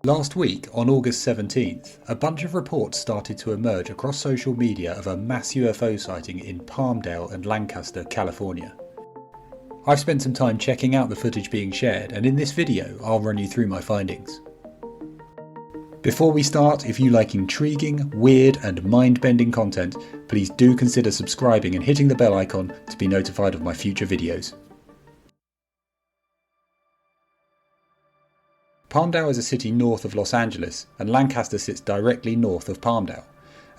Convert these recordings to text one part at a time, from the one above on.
Last week, on August 17th, a bunch of reports started to emerge across social media of a mass UFO sighting in Palmdale and Lancaster, California. I've spent some time checking out the footage being shared, and in this video I'll run you through my findings. Before we start, if you like intriguing, weird and mind-bending content, please do consider subscribing and hitting the bell icon to be notified of my future videos. Palmdale is a city north of Los Angeles, and Lancaster sits directly north of Palmdale,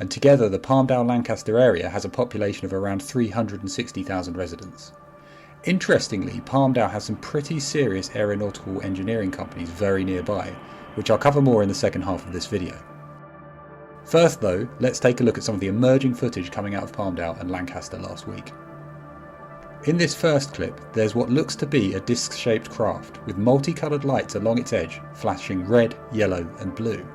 and together the Palmdale-Lancaster area has a population of around 360,000 residents. Interestingly, Palmdale has some pretty serious aeronautical engineering companies very nearby, which I'll cover more in the second half of this video. First though, let's take a look at some of the emerging footage coming out of Palmdale and Lancaster last week. In this first clip, there's what looks to be a disc-shaped craft with multicoloured lights along its edge, flashing red, yellow and blue.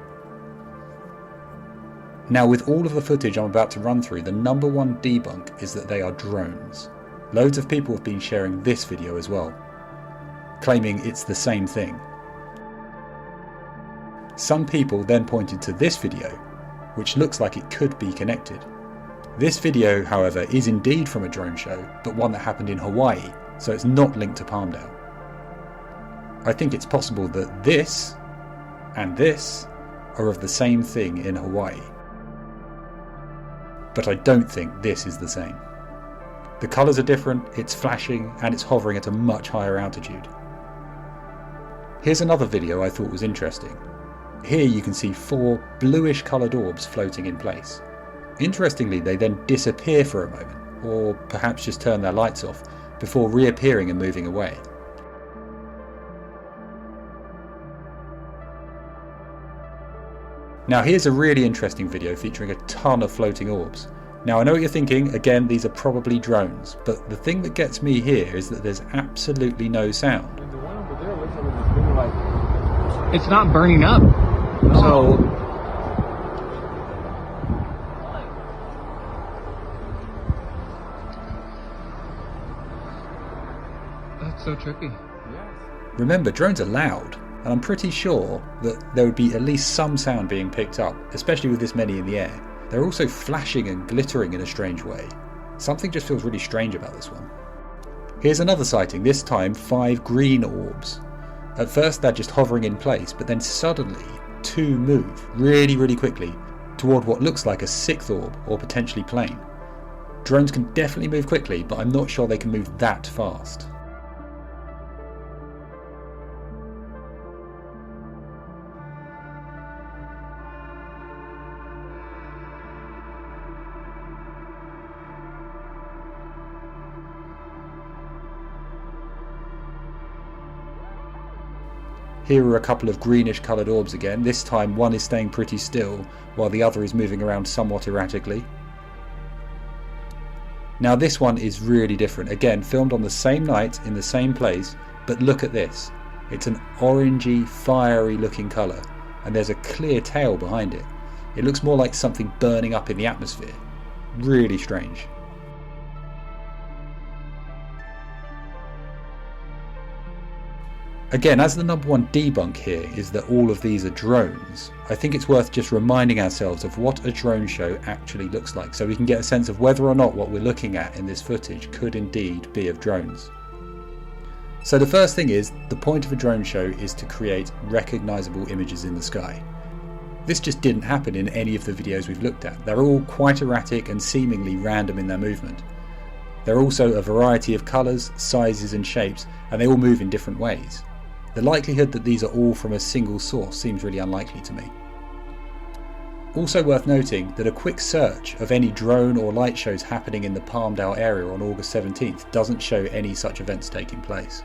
Now with all of the footage I'm about to run through, the number one debunk is that they are drones. Loads of people have been sharing this video as well, claiming it's the same thing. Some people then pointed to this video, which looks like it could be connected. This video, however, is indeed from a drone show, but one that happened in Hawaii, so it's not linked to Palmdale. I think it's possible that this and this are of the same thing in Hawaii. But I don't think this is the same. The colours are different, it's flashing, and it's hovering at a much higher altitude. Here's another video I thought was interesting. Here you can see 4 bluish coloured orbs floating in place. Interestingly, they then disappear for a moment, or perhaps just turn their lights off, before reappearing and moving away. Now here's a really interesting video featuring a ton of floating orbs. Now I know what you're thinking, again these are probably drones, but the thing that gets me here is that there's absolutely no sound. The one over there looks like it's moving like... It's not burning up, so... That's so trippy. Remember, drones are loud, and I'm pretty sure that there would be at least some sound being picked up, especially with this many in the air. They're also flashing and glittering in a strange way. Something just feels really strange about this one. Here's another sighting, this time 5 green orbs. At first they're just hovering in place, but then suddenly 2 move really quickly toward what looks like a 6th orb, or potentially plane. Drones can definitely move quickly, but I'm not sure they can move that fast. Here are a couple of greenish coloured orbs again. This time one is staying pretty still, while the other is moving around somewhat erratically. Now this one is really different. Again, filmed on the same night, in the same place, but look at this. It's an orangey, fiery looking colour, and there's a clear tail behind it. It looks more like something burning up in the atmosphere. Really strange. Again, as the number one debunk here is that all of these are drones, I think it's worth just reminding ourselves of what a drone show actually looks like, so we can get a sense of whether or not what we're looking at in this footage could indeed be of drones. So the first thing is, the point of a drone show is to create recognisable images in the sky. This just didn't happen in any of the videos we've looked at. They're all quite erratic and seemingly random in their movement. There are also a variety of colours, sizes and shapes, and they all move in different ways. The likelihood that these are all from a single source seems really unlikely to me. Also worth noting that a quick search of any drone or light shows happening in the Palmdale area on August 17th doesn't show any such events taking place.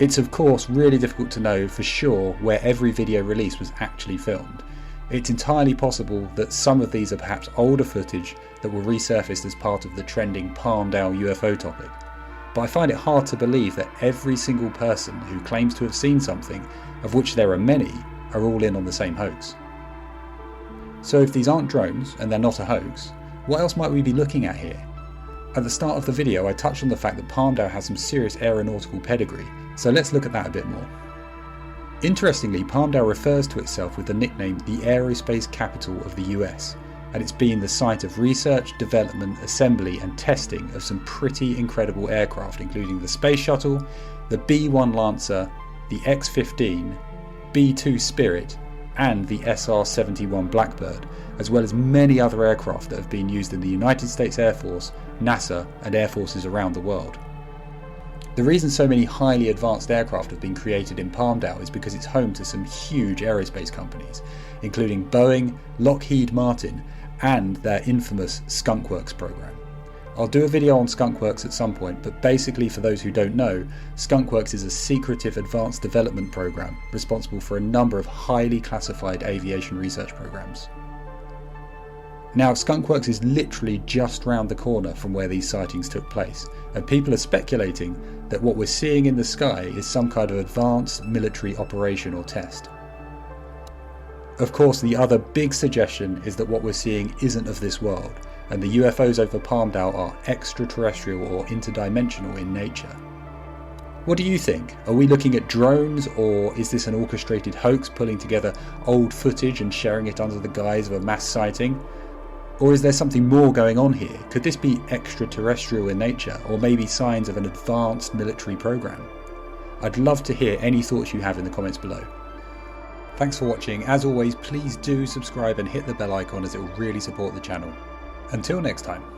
It's of course really difficult to know for sure where every video release was actually filmed. It's entirely possible that some of these are perhaps older footage that were resurfaced as part of the trending Palmdale UFO topic. But I find it hard to believe that every single person who claims to have seen something, of which there are many, are all in on the same hoax. So if these aren't drones, and they're not a hoax, what else might we be looking at here? At the start of the video I touched on the fact that Palmdale has some serious aeronautical pedigree, so let's look at that a bit more. Interestingly, Palmdale refers to itself with the nickname the aerospace capital of the US, and it's been the site of research, development, assembly and testing of some pretty incredible aircraft, including the Space Shuttle, the B-1 Lancer, the X-15, B-2 Spirit and the SR-71 Blackbird, as well as many other aircraft that have been used in the United States Air Force, NASA and air forces around the world. The reason so many highly advanced aircraft have been created in Palmdale is because it's home to some huge aerospace companies, including Boeing, Lockheed Martin, and their infamous Skunk Works program. I'll do a video on Skunk Works at some point, but basically for those who don't know, Skunk Works is a secretive advanced development program responsible for a number of highly classified aviation research programs. Now, Skunk Works is literally just round the corner from where these sightings took place, and people are speculating that what we're seeing in the sky is some kind of advanced military operation or test. Of course, the other big suggestion is that what we're seeing isn't of this world, and the UFOs over Palmdale are extraterrestrial or interdimensional in nature. What do you think? Are we looking at drones, or is this an orchestrated hoax pulling together old footage and sharing it under the guise of a mass sighting? Or is there something more going on here? Could this be extraterrestrial in nature, or maybe signs of an advanced military program? I'd love to hear any thoughts you have in the comments below. Thanks for watching. As always, please do subscribe and hit the bell icon as it will really support the channel. Until next time.